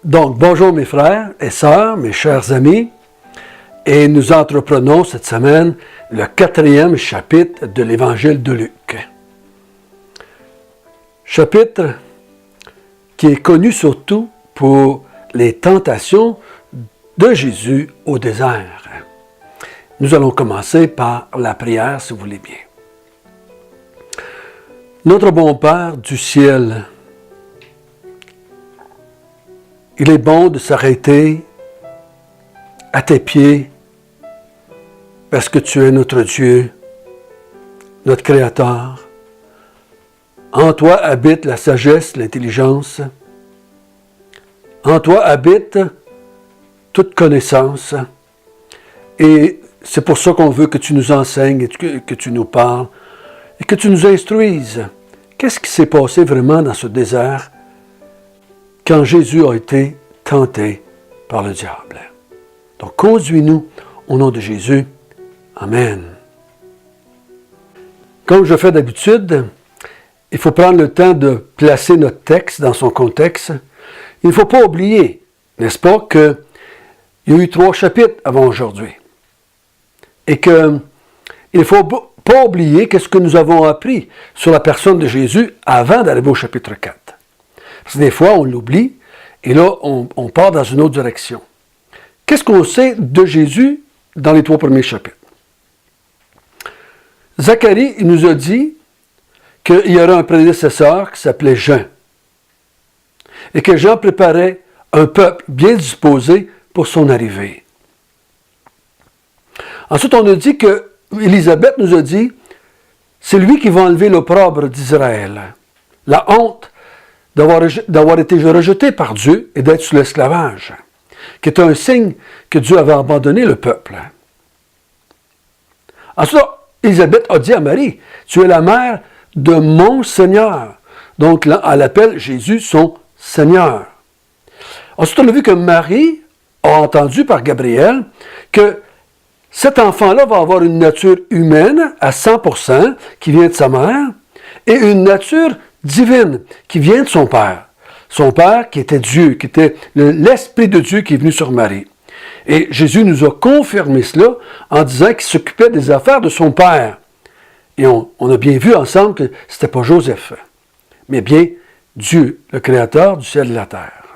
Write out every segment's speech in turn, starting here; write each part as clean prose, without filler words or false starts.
Donc, bonjour mes frères et sœurs, mes chers amis, et nous entreprenons cette semaine le 4e chapitre de l'Évangile de Luc. Chapitre qui est connu surtout pour les tentations de Jésus au désert. Nous allons commencer par la prière, si vous voulez bien. Notre bon Père du ciel, il est bon de s'arrêter à tes pieds parce que tu es notre Dieu, notre Créateur. En toi habite la sagesse, l'intelligence. En toi habite toute connaissance. Et c'est pour ça qu'on veut que tu nous enseignes, et que tu nous parles et que tu nous instruises. Qu'est-ce qui s'est passé vraiment dans ce désert quand Jésus a été tenté par le diable? Donc, conduis-nous au nom de Jésus. Amen. Comme je fais d'habitude, il faut prendre le temps de placer notre texte dans son contexte. Il ne faut pas oublier, n'est-ce pas, qu'il y a eu 3 chapitres avant aujourd'hui. Et qu'il ne faut pas oublier qu'est-ce que nous avons appris sur la personne de Jésus avant d'arriver au chapitre 4. Parce que des fois, on l'oublie, et là, on part dans une autre direction. Qu'est-ce qu'on sait de Jésus dans les 3 premiers chapitres? Zacharie, il nous a dit qu'il y aurait un prédécesseur qui s'appelait Jean, et que Jean préparait un peuple bien disposé pour son arrivée. Ensuite, on a dit que Élisabeth nous a dit, c'est lui qui va enlever l'opprobre d'Israël, la honte d'avoir été rejeté par Dieu et d'être sous l'esclavage, qui est un signe que Dieu avait abandonné le peuple. Ensuite, Élisabeth a dit à Marie, tu es la mère de mon Seigneur. Donc, elle appelle Jésus son Seigneur. Ensuite, on a vu que Marie a entendu par Gabriel que cet enfant-là va avoir une nature humaine à 100% qui vient de sa mère et une nature divine qui vient de son Père. Son Père qui était Dieu, qui était l'Esprit de Dieu qui est venu sur Marie. Et Jésus nous a confirmé cela en disant qu'il s'occupait des affaires de son Père. Et on a bien vu ensemble que ce n'était pas Joseph, mais bien Dieu, le Créateur du ciel et de la terre.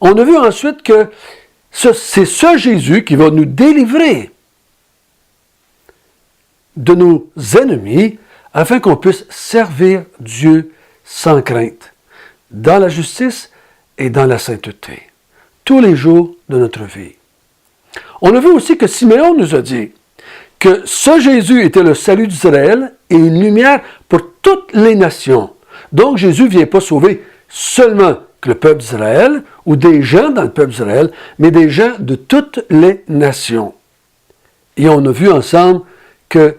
On a vu ensuite que c'est ce Jésus qui va nous délivrer de nos ennemis afin qu'on puisse servir Dieu sans crainte, dans la justice et dans la sainteté, tous les jours de notre vie. On a vu aussi que Siméon nous a dit que ce Jésus était le salut d'Israël et une lumière pour toutes les nations. Donc Jésus ne vient pas sauver seulement que le peuple d'Israël ou des gens dans le peuple d'Israël, mais des gens de toutes les nations. Et on a vu ensemble que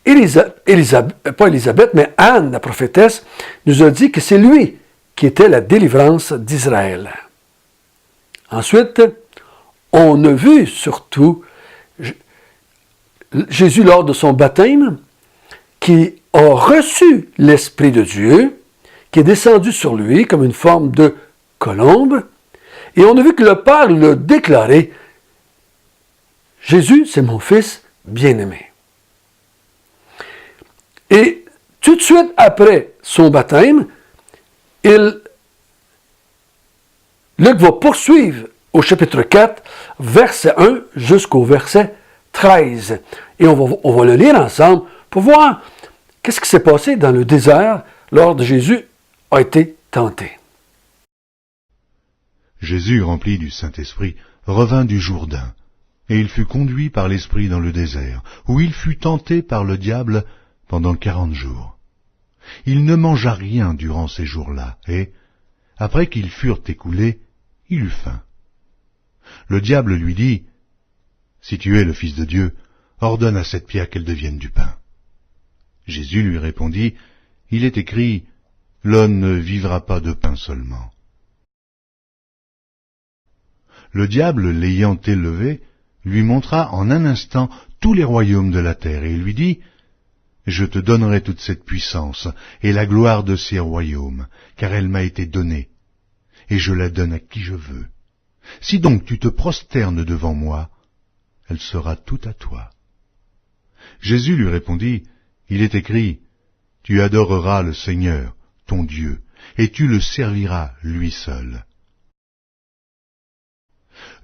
pas Élisabeth, mais Anne, la prophétesse, nous a dit que c'est lui qui était la délivrance d'Israël. Ensuite, on a vu surtout Jésus lors de son baptême qui a reçu l'Esprit de Dieu, qui est descendu sur lui comme une forme de colombe, et on a vu que le Père l'a déclaré, Jésus, c'est mon Fils bien-aimé. Et tout de suite après son baptême, Luc va poursuivre au chapitre 4, verset 1 jusqu'au verset 13. Et on va le lire ensemble pour voir qu'est-ce qui s'est passé dans le désert lors de Jésus a été tenté. Jésus, rempli du Saint-Esprit, revint du Jourdain, et il fut conduit par l'Esprit dans le désert, où il fut tenté par le diable pendant 40 jours. Il ne mangea rien durant ces jours-là, et, après qu'ils furent écoulés, il eut faim. Le diable lui dit, « Si tu es le Fils de Dieu, ordonne à cette pierre qu'elle devienne du pain. » Jésus lui répondit, « Il est écrit, « L'homme ne vivra pas de pain seulement. » Le diable, l'ayant élevé, lui montra en un instant tous les royaumes de la terre, et il lui dit, « Je te donnerai toute cette puissance et la gloire de ces royaumes, car elle m'a été donnée, et je la donne à qui je veux. Si donc tu te prosternes devant moi, elle sera toute à toi. » Jésus lui répondit, « Il est écrit, tu adoreras le Seigneur, ton Dieu, et tu le serviras lui seul. »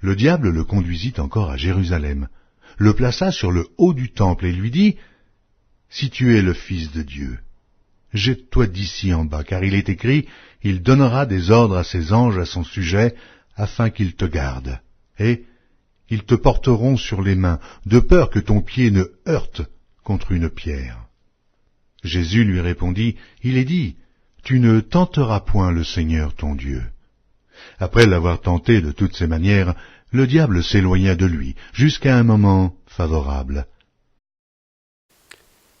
Le diable le conduisit encore à Jérusalem, le plaça sur le haut du temple et lui dit, « Si tu es le Fils de Dieu, jette-toi d'ici en bas, car il est écrit, il donnera des ordres à ses anges à son sujet, afin qu'ils te gardent, et ils te porteront sur les mains, de peur que ton pied ne heurte contre une pierre. » Jésus lui répondit, « Il est dit, tu ne tenteras point le Seigneur ton Dieu. » Après l'avoir tenté de toutes ses manières, le diable s'éloigna de lui, jusqu'à un moment favorable.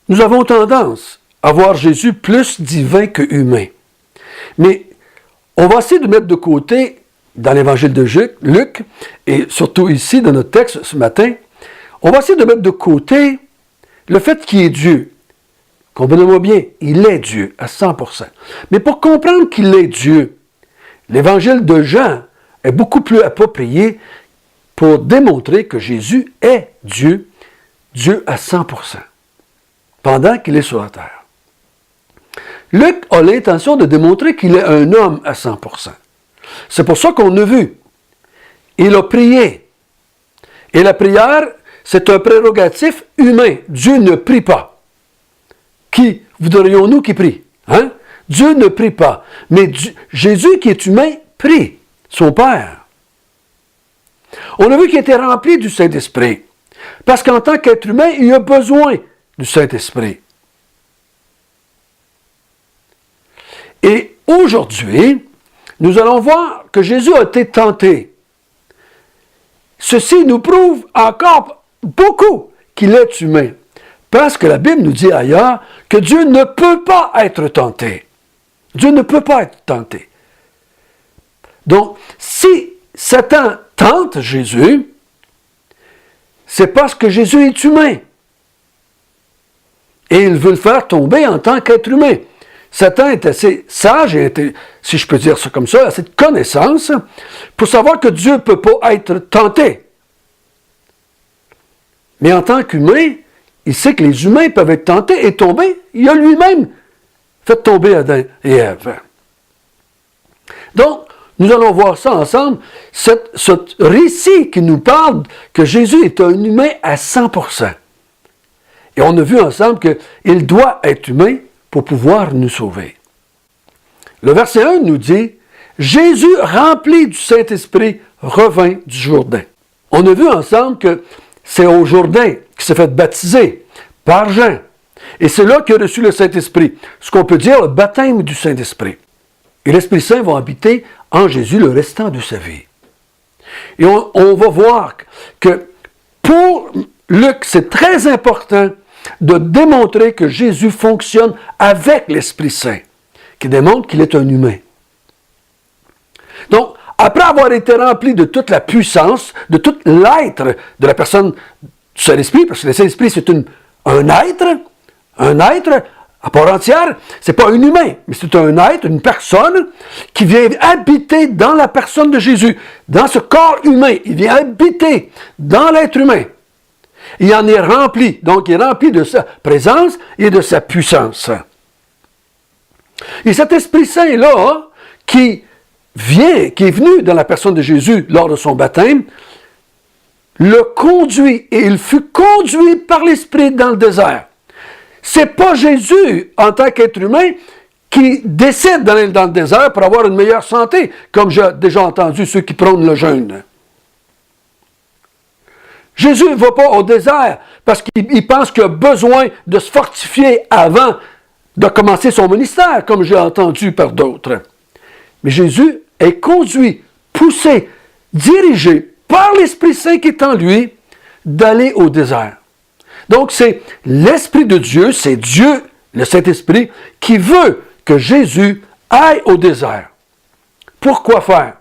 Nous avons tendance à voir Jésus plus divin que humain. Mais on va essayer de mettre de côté, dans l'évangile de Luc, et surtout ici dans notre texte ce matin, on va essayer de mettre de côté le fait qu'il est Dieu. Comprenez-moi bien, il est Dieu à 100%. Mais pour comprendre qu'il est Dieu, l'évangile de Jean est beaucoup plus approprié pour démontrer que Jésus est Dieu, Dieu à 100%, pendant qu'il est sur la terre. Luc a l'intention de démontrer qu'il est un homme à 100%. C'est pour ça qu'on a vu. Il a prié. Et la prière, c'est un prérogatif humain. Dieu ne prie pas. Qui voudrions-nous qui prie? Hein? Dieu ne prie pas. Mais Jésus, qui est humain, prie. Son Père. On a vu qu'il était rempli du Saint-Esprit. Parce qu'en tant qu'être humain, il a besoin du Saint-Esprit. Et aujourd'hui, nous allons voir que Jésus a été tenté. Ceci nous prouve encore beaucoup qu'il est humain. Parce que la Bible nous dit ailleurs que Dieu ne peut pas être tenté. Dieu ne peut pas être tenté. Donc, si Satan tente Jésus, c'est parce que Jésus est humain. Et il veut le faire tomber en tant qu'être humain. Satan est assez sage et, si je peux dire ça comme ça, assez de connaissance pour savoir que Dieu ne peut pas être tenté. Mais en tant qu'humain, il sait que les humains peuvent être tentés et tomber. Il a lui-même fait tomber Adam et Ève. Donc, nous allons voir ça ensemble, ce récit qui nous parle que Jésus est un humain à 100%. Et on a vu ensemble qu'il doit être humain pour pouvoir nous sauver. Le verset 1 nous dit, « Jésus, rempli du Saint-Esprit, revint du Jourdain. » On a vu ensemble que c'est au Jourdain qu'il s'est fait baptiser par Jean. Et c'est là qu'il a reçu le Saint-Esprit, ce qu'on peut dire le baptême du Saint-Esprit. Et l'Esprit Saint va habiter en Jésus le restant de sa vie. Et on va voir que pour Luc, c'est très important de démontrer que Jésus fonctionne avec l'Esprit Saint, qui démontre qu'il est un humain. Donc, après avoir été rempli de toute la puissance, de tout l'être de la personne du Saint-Esprit, parce que le Saint-Esprit, c'est un être à part entière, c'est pas un humain, mais c'est un être, une personne qui vient habiter dans la personne de Jésus, dans ce corps humain. Il vient habiter dans l'être humain. Il en est rempli. Donc, il est rempli de sa présence et de sa puissance. Et cet Esprit Saint-là, qui est venu dans la personne de Jésus lors de son baptême, le conduit, et il fut conduit par l'Esprit dans le désert. C'est pas Jésus, en tant qu'être humain, qui décide d'aller dans le désert pour avoir une meilleure santé, comme j'ai déjà entendu ceux qui prônent le jeûne. Jésus ne va pas au désert parce qu'il pense qu'il a besoin de se fortifier avant de commencer son ministère, comme j'ai entendu par d'autres. Mais Jésus est conduit, poussé, dirigé par l'Esprit Saint qui est en lui, d'aller au désert. Donc, c'est l'Esprit de Dieu, c'est Dieu, le Saint-Esprit, qui veut que Jésus aille au désert. Pourquoi faire?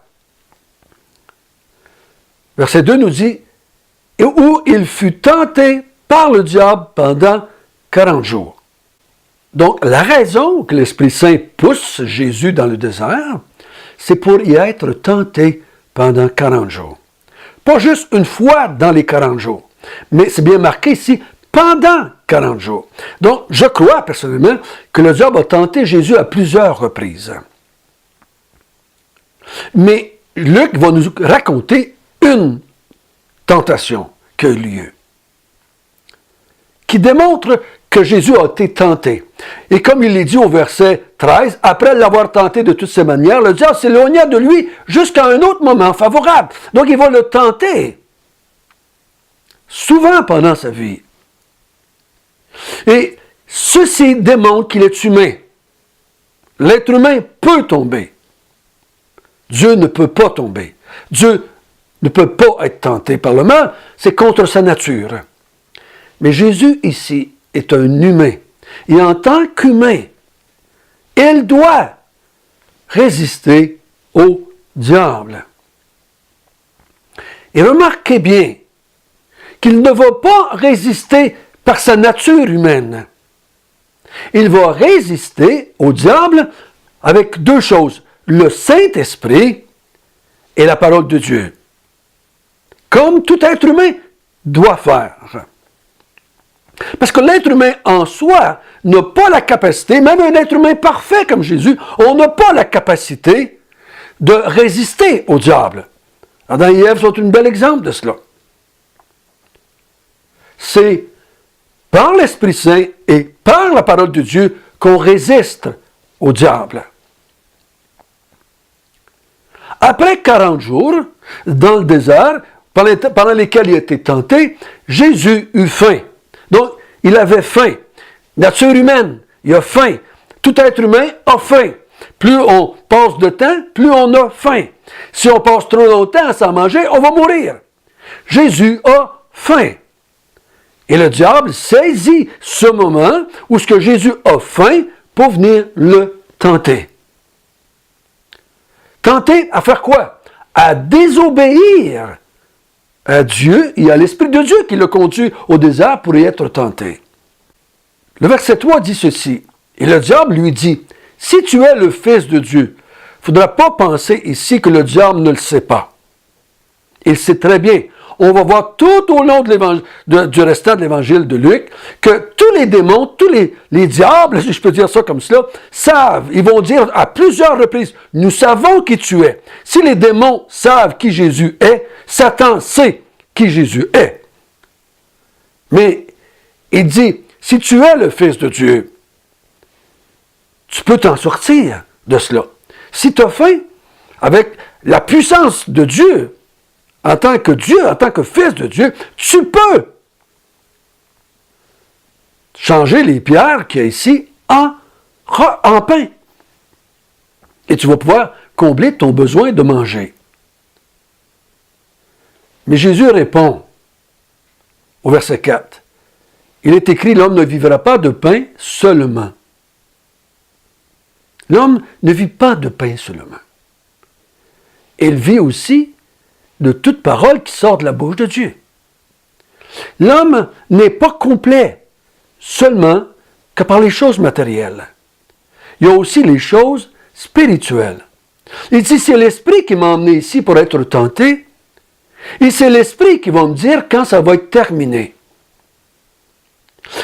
Verset 2 nous dit, « Et où il fut tenté par le diable pendant 40 jours. » Donc, la raison que l'Esprit Saint pousse Jésus dans le désert, c'est pour y être tenté pendant 40 jours. Pas juste une fois dans les 40 jours, mais c'est bien marqué ici, pendant 40 jours. Donc, je crois personnellement que le diable a tenté Jésus à plusieurs reprises. Mais Luc va nous raconter une tentation qui a eu lieu, qui démontre que Jésus a été tenté. Et comme il est dit au verset 13, après l'avoir tenté de toutes ces manières, le diable s'éloigna de lui jusqu'à un autre moment favorable. Donc il va le tenter souvent pendant sa vie. Et ceci démontre qu'il est humain. L'être humain peut tomber. Dieu ne peut pas tomber. Dieu ne peut pas être tenté par le mal, c'est contre sa nature. Mais Jésus ici est un humain. Et en tant qu'humain, il doit résister au diable. Et remarquez bien qu'il ne va pas résister par sa nature humaine. Il va résister au diable avec deux choses, le Saint-Esprit et la parole de Dieu. Comme tout être humain doit faire. Parce que l'être humain en soi n'a pas la capacité, même un être humain parfait comme Jésus, on n'a pas la capacité de résister au diable. Adam et Ève sont un bel exemple de cela. C'est par l'Esprit Saint et par la parole de Dieu qu'on résiste au diable. Après 40 jours, dans le désert, pendant lesquels il a été tenté, Jésus eut faim. Donc, il avait faim. Nature humaine, il a faim. Tout être humain a faim. Plus on passe de temps, plus on a faim. Si on passe trop longtemps sans manger, on va mourir. Jésus a faim. Et le diable saisit ce moment où ce que Jésus a faim pour venir le tenter. Tenter à faire quoi? À désobéir à Dieu et à l'Esprit de Dieu qui le conduit au désert pour y être tenté. Le verset 3 dit ceci. Et le diable lui dit, « Si tu es le Fils de Dieu, il ne faudra pas penser ici que le diable ne le sait pas. Il sait très bien. On va voir tout au long du restant de l'évangile de Luc que tous les démons, tous les diables, si je peux dire ça comme cela, savent, ils vont dire à plusieurs reprises, nous savons qui tu es. Si les démons savent qui Jésus est, Satan sait qui Jésus est. Mais il dit, si tu es le Fils de Dieu, tu peux t'en sortir de cela. Si tu as faim, avec la puissance de Dieu, en tant que Dieu, en tant que Fils de Dieu, tu peux changer les pierres qu'il y a ici en pain. Et tu vas pouvoir combler ton besoin de manger. Mais Jésus répond au verset 4. Il est écrit, l'homme ne vivra pas de pain seulement. L'homme ne vit pas de pain seulement. Il vit aussi de toute parole qui sort de la bouche de Dieu. L'homme n'est pas complet seulement que par les choses matérielles. Il y a aussi les choses spirituelles. Il dit, c'est l'Esprit qui m'a emmené ici pour être tenté, et c'est l'Esprit qui va me dire quand ça va être terminé.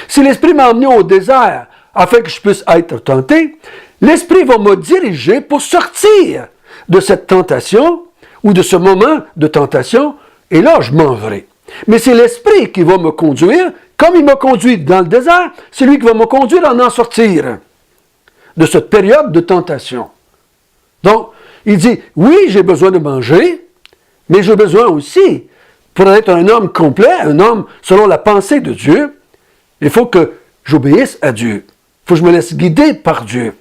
Si l'Esprit m'a emmené au désert afin que je puisse être tenté, l'Esprit va me diriger pour sortir de cette tentation ou de ce moment de tentation, et là, je m'en vais. Mais c'est l'Esprit qui va me conduire, comme il m'a conduit dans le désert, c'est lui qui va me conduire à en sortir de cette période de tentation. Donc, il dit, oui, j'ai besoin de manger, mais j'ai besoin aussi, pour être un homme complet, un homme selon la pensée de Dieu, il faut que j'obéisse à Dieu. Il faut que je me laisse guider par Dieu.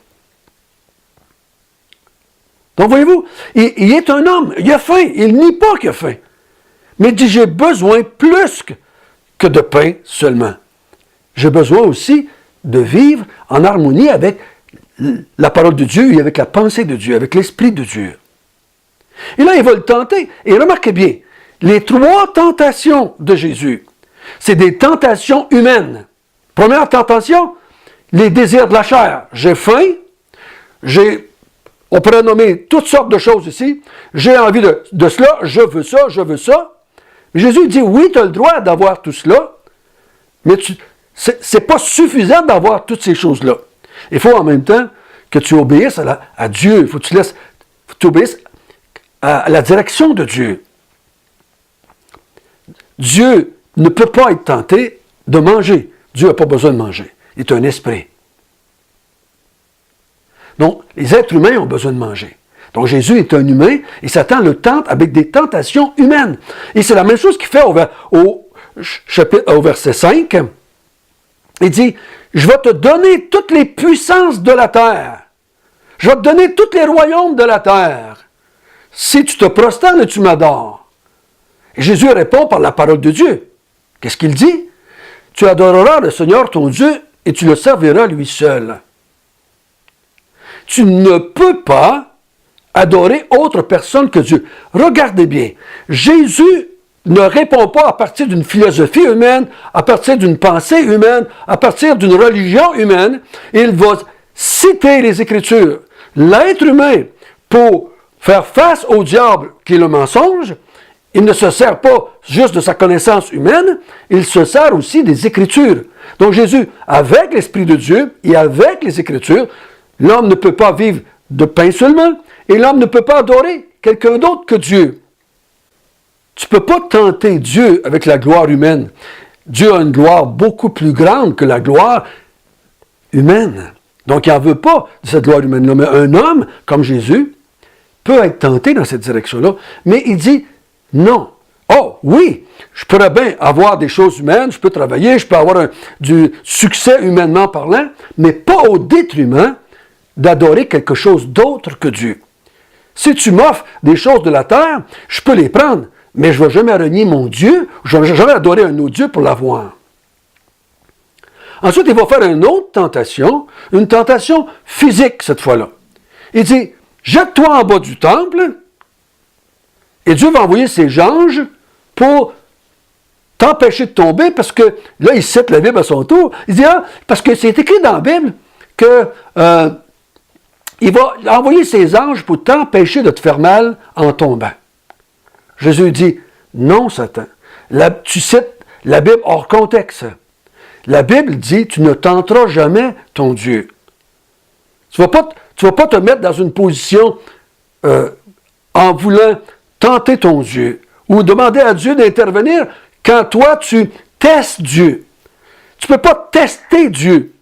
Donc, voyez-vous, il est un homme, il a faim, il nie pas qu'il a faim. Mais il dit, j'ai besoin plus que de pain seulement. J'ai besoin aussi de vivre en harmonie avec la parole de Dieu et avec la pensée de Dieu, avec l'Esprit de Dieu. Et là, il va le tenter. Et remarquez bien, les 3 tentations de Jésus, c'est des tentations humaines. Première tentation, les désirs de la chair. J'ai faim, j'ai On pourrait nommer toutes sortes de choses ici. J'ai envie de cela, je veux ça, je veux ça. Mais Jésus dit, oui, tu as le droit d'avoir tout cela, mais c'est pas suffisant d'avoir toutes ces choses-là. Il faut en même temps que tu obéisses à Dieu. Il faut que tu obéisses à la direction de Dieu. Dieu ne peut pas être tenté de manger. Dieu n'a pas besoin de manger. Il est un esprit. Donc, les êtres humains ont besoin de manger. Donc, Jésus est un humain et Satan le tente avec des tentations humaines. Et c'est la même chose qu'il fait au verset 5. Il dit, je vais te donner toutes les puissances de la terre. Je vais te donner tous les royaumes de la terre. Si tu te prosternes et tu m'adores. Et Jésus répond par la parole de Dieu. Qu'est-ce qu'il dit? Tu adoreras le Seigneur ton Dieu et tu le serviras lui seul. Tu ne peux pas adorer autre personne que Dieu. Regardez bien, Jésus ne répond pas à partir d'une philosophie humaine, à partir d'une pensée humaine, à partir d'une religion humaine. Il va citer les Écritures. L'être humain, pour faire face au diable qui est le mensonge, il ne se sert pas juste de sa connaissance humaine, il se sert aussi des Écritures. Donc Jésus, avec l'Esprit de Dieu et avec les Écritures, l'homme ne peut pas vivre de pain seulement, et l'homme ne peut pas adorer quelqu'un d'autre que Dieu. Tu ne peux pas tenter Dieu avec la gloire humaine. Dieu a une gloire beaucoup plus grande que la gloire humaine. Donc, il n'en veut pas de cette gloire humaine-là. Mais un homme, comme Jésus, peut être tenté dans cette direction-là, mais il dit non. Oh, oui, je pourrais bien avoir des choses humaines, je peux travailler, je peux avoir du succès humainement parlant, mais pas au détriment d'adorer quelque chose d'autre que Dieu. Si tu m'offres des choses de la terre, je peux les prendre, mais je ne vais jamais renier mon Dieu, je ne vais jamais adorer un autre Dieu pour l'avoir. Ensuite, il va faire une autre tentation, une tentation physique cette fois-là. Il dit, jette-toi en bas du temple, et Dieu va envoyer ses anges pour t'empêcher de tomber, parce que, là, il cite la Bible à son tour, il dit, parce que c'est écrit dans la Bible que il va envoyer ses anges pour t'empêcher de te faire mal en tombant. Jésus dit, non, Satan. Tu cites la Bible hors contexte. La Bible dit, tu ne tenteras jamais ton Dieu. Tu ne vas pas te mettre dans une position en voulant tenter ton Dieu ou demander à Dieu d'intervenir quand toi, tu testes Dieu. Tu ne peux pas tester Dieu.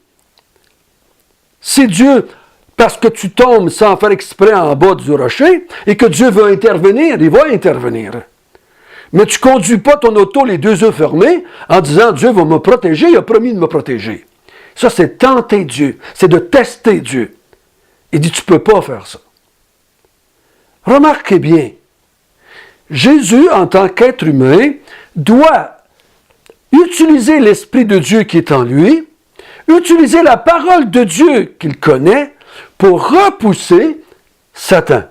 Si Dieu, parce que tu tombes sans faire exprès en bas du rocher et que Dieu veut intervenir, il va intervenir. Mais tu ne conduis pas ton auto les deux yeux fermés en disant « Dieu va me protéger, il a promis de me protéger ». Ça, c'est tenter Dieu, c'est de tester Dieu. Il dit « Tu ne peux pas faire ça ». Remarquez bien, Jésus, en tant qu'être humain, doit utiliser l'Esprit de Dieu qui est en lui, utiliser la parole de Dieu qu'il connaît pour repousser Satan.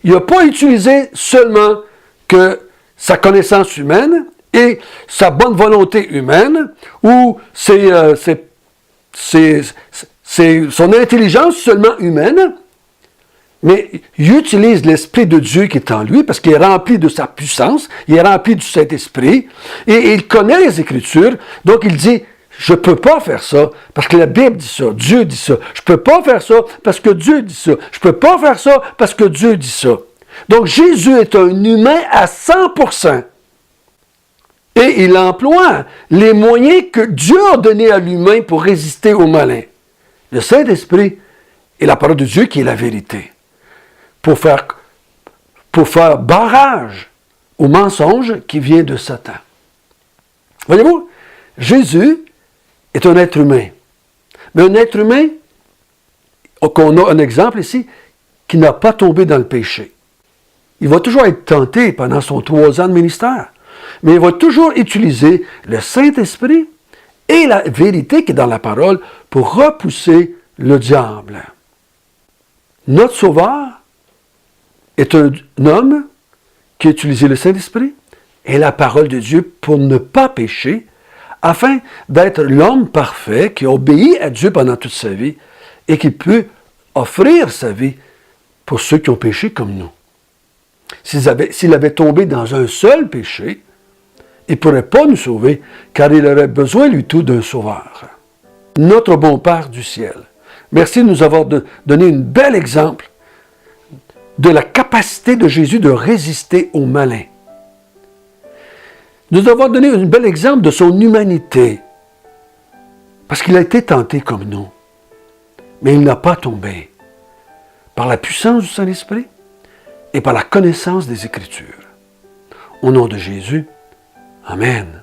Il n'a pas utilisé seulement que sa connaissance humaine et sa bonne volonté humaine ou son intelligence seulement humaine, mais il utilise l'Esprit de Dieu qui est en lui parce qu'il est rempli de sa puissance, il est rempli du Saint-Esprit et il connaît les Écritures, donc il dit je ne peux pas faire ça parce que la Bible dit ça, Dieu dit ça. Je ne peux pas faire ça parce que Dieu dit ça. Je ne peux pas faire ça parce que Dieu dit ça. Donc Jésus est un humain à 100%. Et il emploie les moyens que Dieu a donnés à l'humain pour résister au malin. Le Saint-Esprit et la parole de Dieu qui est la vérité. Pour faire barrage au mensonge qui vient de Satan. Voyez-vous, Jésus est un être humain. Mais un être humain, qu'on a un exemple ici, qui n'a pas tombé dans le péché. Il va toujours être tenté pendant son 3 ans de ministère. Mais il va toujours utiliser le Saint-Esprit et la vérité qui est dans la parole pour repousser le diable. Notre Sauveur est un homme qui a utilisé le Saint-Esprit et la parole de Dieu pour ne pas pécher, afin d'être l'homme parfait qui obéit à Dieu pendant toute sa vie et qui peut offrir sa vie pour ceux qui ont péché comme nous. S'il avait tombé dans un seul péché, il ne pourrait pas nous sauver, car il aurait besoin, lui tout, d'un sauveur. Notre bon Père du ciel, merci de nous avoir donné un bel exemple de la capacité de Jésus de résister au malin. De nous avoir donné un bel exemple de son humanité, parce qu'il a été tenté comme nous, mais il n'a pas tombé. Par la puissance du Saint-Esprit et par la connaissance des Écritures. Au nom de Jésus, Amen.